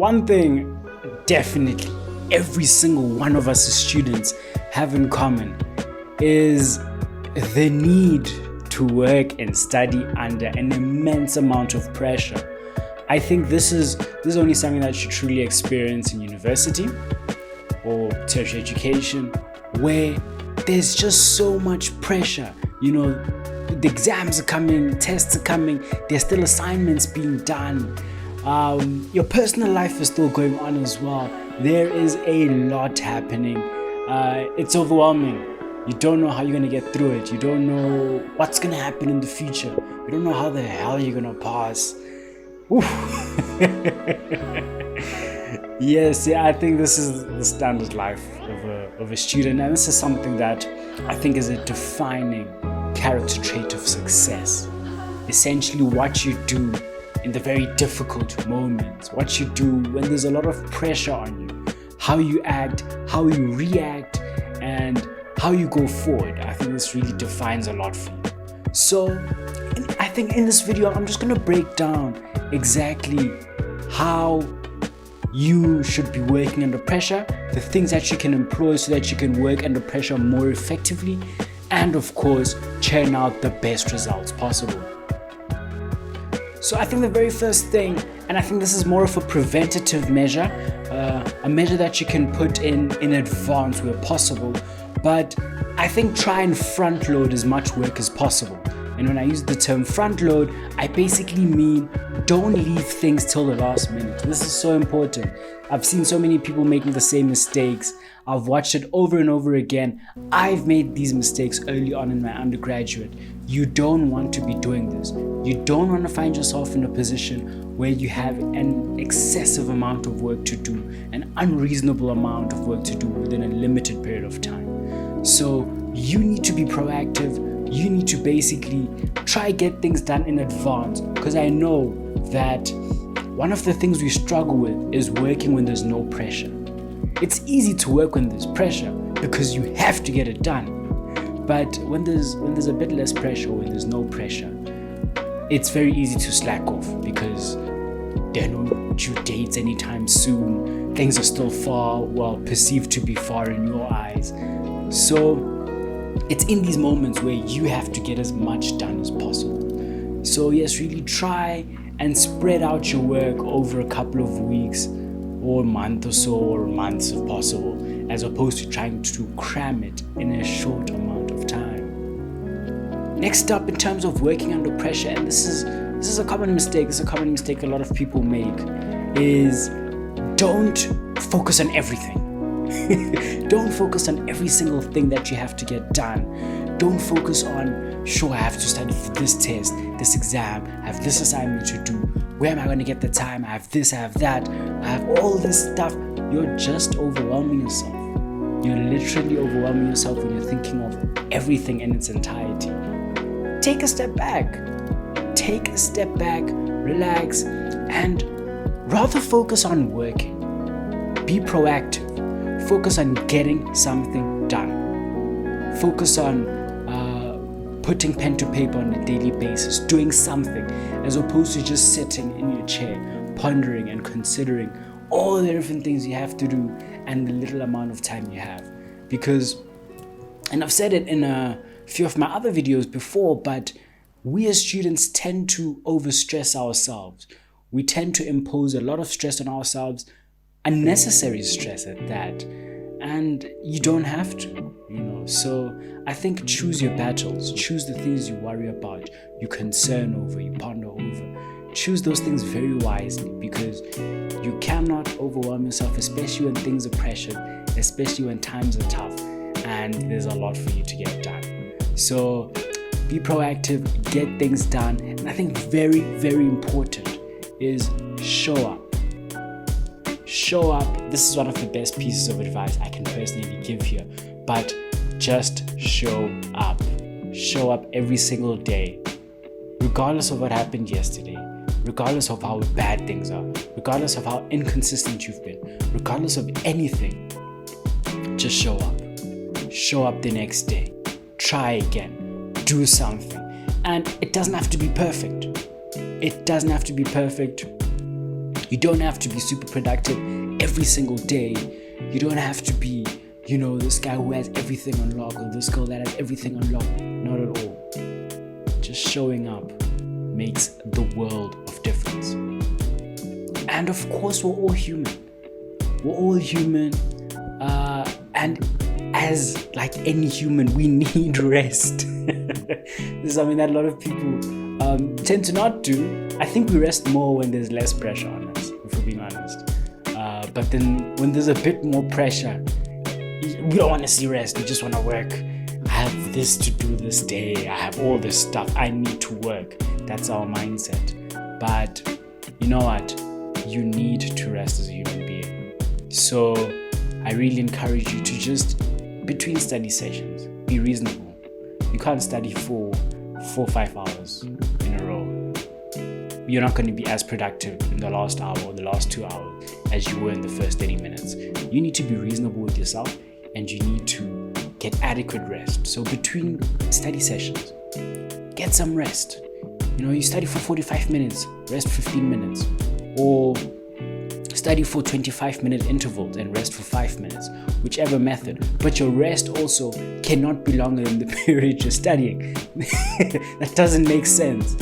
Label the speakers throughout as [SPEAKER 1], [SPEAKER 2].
[SPEAKER 1] one thing definitely every single one of us as students have in common is the need to work and study under an immense amount of pressure. I think this is only something that you truly experience in university or tertiary education, where there's just so much pressure. You know, the exams are coming, tests are coming, there's still assignments being done. Your personal life is still going on as well. There is a lot happening. It's overwhelming. You don't know how you're going to get through it. You don't know what's going to happen in the future. You don't know how the hell you're going to pass. Yes, I think this is the standard life of a student, and this is something that I think is a defining character trait of success. Essentially, what you do in the very difficult moments, what you do when there's a lot of pressure on you, how you act, how you react, and how you go forward. I think this really defines a lot for you. So I think in this video, I'm just going to break down exactly how you should be working under pressure, the things that you can employ so that you can work under pressure more effectively, and of course, churn out the best results possible. So I think the very first thing, and I think this is more of a preventative measure, a measure that you can put in advance where possible, but I think try and front load as much work as possible. And when I use the term front load, I basically mean don't leave things till the last minute. This is so important. I've seen so many people making the same mistakes. I've watched it over and over again. I've made these mistakes early on in my undergraduate. You don't want to be doing this. You don't want to find yourself in a position where you have an excessive amount of work to do, an unreasonable amount of work to do within a limited period of time. So you need to be proactive. You need to basically try get things done in advance, because I know that one of the things we struggle with is working when there's no pressure. It's easy to work when there's pressure because you have to get it done. But when there's a bit less pressure, when there's no pressure, it's very easy to slack off because there are no due dates anytime soon. Things are still perceived to be far in your eyes. So it's in these moments where you have to get as much done as possible. So yes, really try and spread out your work over a couple of weeks or a month or so, or months if possible, as opposed to trying to cram it in a short amount of time. Next up, in terms of working under pressure, and this is a common mistake, a lot of people make, is don't focus on everything. Don't focus on every single thing that you have to get done. Don't focus on, sure, I have to study for this test, this exam, I have this assignment to do. Where am I going to get the time? I have this, I have that, I have all this stuff. You're just overwhelming yourself. You're literally overwhelming yourself when you're thinking of everything in its entirety. Take a step back. Take a step back, relax, and rather focus on working. Be proactive. Focus on getting something done. Focus on putting pen to paper on a daily basis, doing something, as opposed to just sitting in your chair, pondering and considering all the different things you have to do and the little amount of time you have. Because, and I've said it in a few of my other videos before, but we as students tend to overstress ourselves. We tend to impose a lot of stress on ourselves, unnecessary stress at that, and you don't have to, so I think choose your battles, choose the things you worry about, you concern over, you ponder over. Choose those things very wisely, because you cannot overwhelm yourself, especially when things are pressured, especially when times are tough and there's a lot for you to get done. So be proactive, get things done, and I think very, very important is show up. Show up. This is one of the best pieces of advice I can personally give here, but just show up. Show up every single day, regardless of what happened yesterday, regardless of how bad things are, regardless of how inconsistent you've been, regardless of anything. Just show up. Show up the next day. Try again. Do something. And it doesn't have to be perfect. It doesn't have to be perfect. You don't have to be super productive every single day. You don't have to be, this guy who has everything on lock or this girl that has everything on lock. Not at all. Just showing up makes the world of difference. And of course, we're all human. We're all human. And as like any human, we need rest. This is something that a lot of people tend to not do. I think we rest more when there's less pressure on us, if we're being honest. But then when there's a bit more pressure, we don't want to see rest. We just want to work. I have this to do this day. I have all this stuff. I need to work. That's our mindset. But you know what? You need to rest as a human being. So I really encourage you to just, between study sessions, be reasonable. You can't study for 4 or 5 hours in a row. You're not going to be as productive in the last hour or the last 2 hours as you were in the first 30 minutes. You need to be reasonable with yourself, and you need to get adequate rest. So between study sessions, get some rest. You study for 45 minutes, rest 15 minutes, or study for 25-minute intervals and rest for 5 minutes, whichever method. But your rest also cannot be longer than the period you're studying. That doesn't make sense.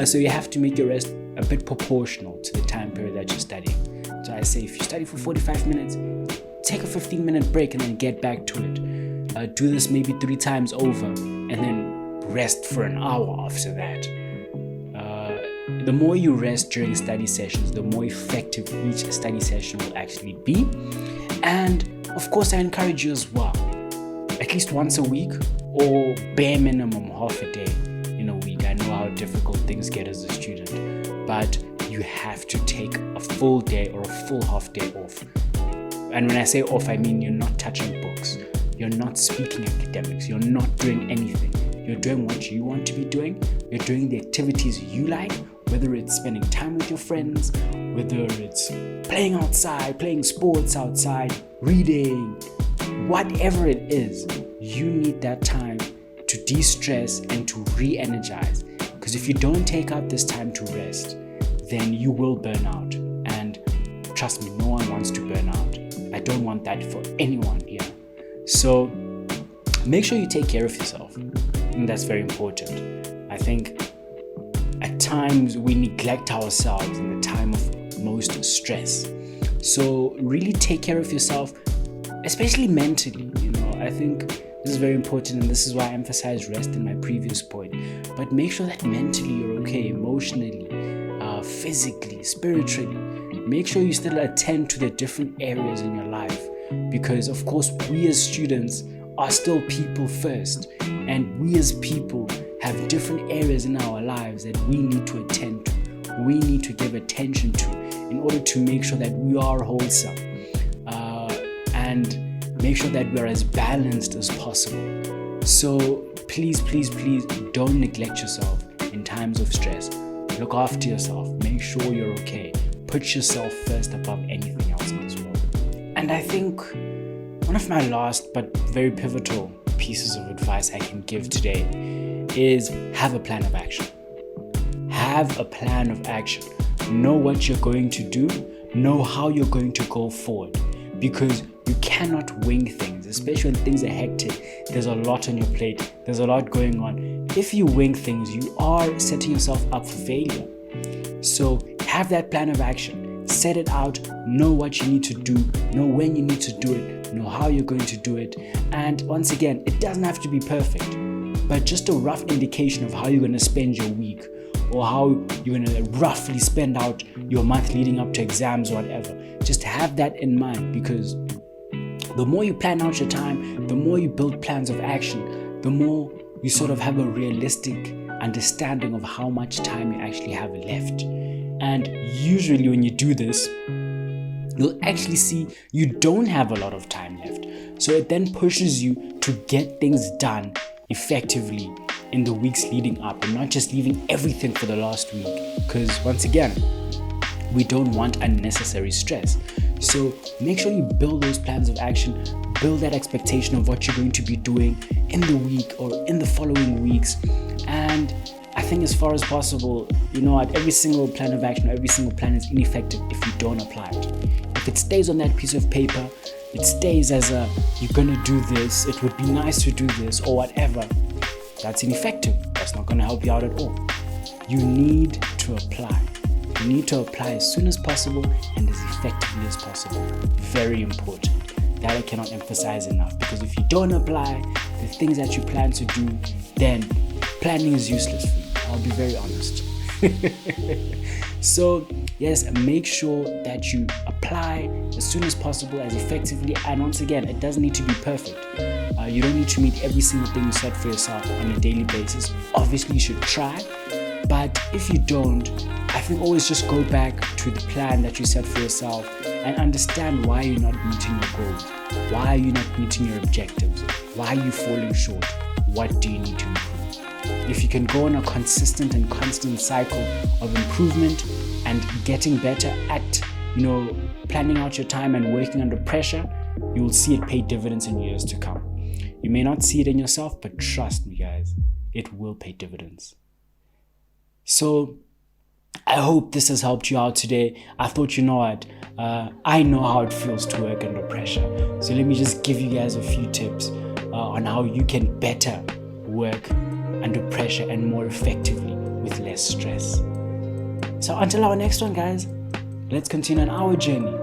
[SPEAKER 1] So you have to make your rest a bit proportional to the time period that you're studying. So I say if you study for 45 minutes, take a 15-minute break and then get back to it. Do this maybe 3 times over and then rest for an hour after that. The more you rest during study sessions, the more effective each study session will actually be. And of course, I encourage you as well, at least once a week or bare minimum half a day in a week. I know how difficult things get as a student, but you have to take a full day or a full half day off. And when I say off, I mean you're not touching books, you're not speaking academics, you're not doing anything. You're doing what you want to be doing. You're doing the activities you like, whether it's spending time with your friends, whether it's playing outside, playing sports outside, reading, whatever it is. You need that time to de-stress and to re-energize. Because if you don't take out this time to rest, then you will burn out. And trust me, no one wants to burn out. I don't want that for anyone here. So make sure you take care of yourself. And that's very important. I think at times we neglect ourselves in the time of most stress. So really take care of yourself, especially mentally. I think this is very important, and this is why I emphasize rest in my previous point. But make sure that mentally you're okay, emotionally, physically, spiritually. Make sure you still attend to the different areas in your life, because of course we as students are still people first, and we as people have different areas in our lives that we need to attend to, we need to give attention to in order to make sure that we are wholesome and make sure that we're as balanced as possible. So please don't neglect yourself in times of stress. Look after yourself, make sure you're okay, put yourself first above anything else in this world. And I think one of my last but very pivotal pieces of advice I can give today is have a plan of action. Have a plan of action. Know what you're going to do. Know how you're going to go forward. Because you cannot wing things, especially when things are hectic. There's a lot on your plate. There's a lot going on. If you wing things, you are setting yourself up for failure. So have that plan of action. Set it out. Know what you need to do. Know when you need to do it. Know how you're going to do it. And once again, it doesn't have to be perfect, but just a rough indication of how you're going to spend your week, or how you're going to roughly spend out your month leading up to exams or whatever. Just have that in mind, because the more you plan out your time, the more you build plans of action, the more you sort of have a realistic understanding of how much time you actually have left. And usually when you do this, you'll actually see you don't have a lot of time left. So it then pushes you to get things done effectively in the weeks leading up, and not just leaving everything for the last week. Because once again, we don't want unnecessary stress. So make sure you build those plans of action, build that expectation of what you're going to be doing in the week or in the following weeks. And I think as far as possible, you know what, every single plan of action, every single plan is ineffective if you don't apply it. If it stays on that piece of paper, it stays as a, you're gonna do this, it would be nice to do this, or whatever, that's ineffective. That's not gonna help you out at all. You need to apply. You need to apply as soon as possible and as effectively as possible. Very important. That I cannot emphasize enough, because if you don't apply the things that you plan to do, then planning is useless for you. I'll be very honest. So yes, make sure that you apply as soon as possible, as effectively, and once again, it doesn't need to be perfect. You don't need to meet every single thing you set for yourself on a daily basis. Obviously you should try, but if you don't, I think always just go back to the plan that you set for yourself and understand why you're not meeting your goals. Why are you not meeting your objectives? Why are you falling short? What do you need to improve? If you can go on a consistent and constant cycle of improvement and getting better at, planning out your time and working under pressure, you will see it pay dividends in years to come. You may not see it in yourself, but trust me, guys, it will pay dividends. So I hope this has helped you out today. I thought, you know what, I know how it feels to work under pressure. So let me just give you guys a few tips on how you can better work under pressure and more effectively with less stress. So until our next one, guys, let's continue on our journey